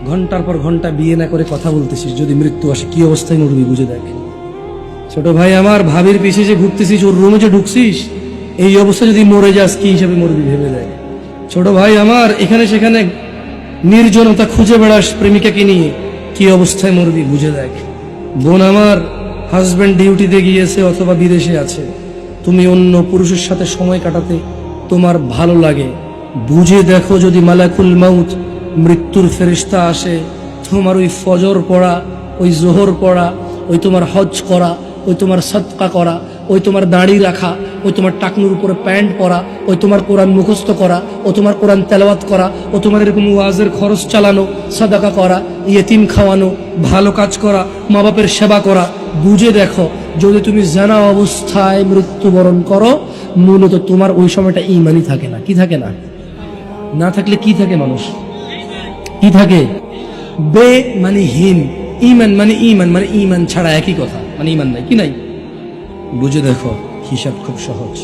ঘন্টার পর ঘন্টা বিয়ে না করে কথা বলতেছিস, যদি মৃত্যু আসে কি অবস্থায় মরবি বুঝে দেখ। ছোট ভাই আমার, ভাবির পিছে যে ঘুরতেছিস, ওর রুমে যে ঢুকছিস, এই অবস্থা যদি মরে যাস কি হিসাবে মরবি ভেবে দেখ। ছোট ভাই আমার, এখানে সেখানে নির্জনতা খুঁজে বেড়াস প্রেমিকাকে নিয়ে, কি অবস্থায় মরবি বুঝে দেখ। বোন আমার, হাজবেন্ড ডিউটিতে গিয়েছে অথবা বিদেশে আছে, তুমি অন্য পুরুষের সাথে সময় কাটাতে তোমার ভালো লাগে, বুঝে দেখো যদি মালাকুল মাউত মৃত্যুর ফেরেশতা আসে, তোমার ওই ফজর পড়া, ওই জোহর পড়া, ওই তোমার হজ করা, ওই তোমার সদকা করা, ওই তোমার দাড়ি রাখা, ওই তোমার টাকনুর উপরে প্যান্ট পরা, ওই তোমার কোরআন মুখস্থ করা, ও তোমার কোরআন তেলাওয়াত করা, ও তোমার এরকম ওয়াজের খরচ চালানো, সাদাকা করা, ইয়েতিম খাওয়ানো, ভালো কাজ করা, মা বাপের সেবা করা, বুঝে দেখো যদি তুমি জানা অবস্থায় মৃত্যুবরণ করো, মূলত তোমার ওই সময়টা ঈমানই থাকে না। কি থাকে না? না থাকলে কি থাকে মানুষ? কি থাকে? বে মানে হীন, ঈমান মানে ঈমান, মানে ঈমান ছাড়া একই কথা, মানে ঈমান নাই, কি নাই? বুঝে দেখো, হিসাব খুব সহজ।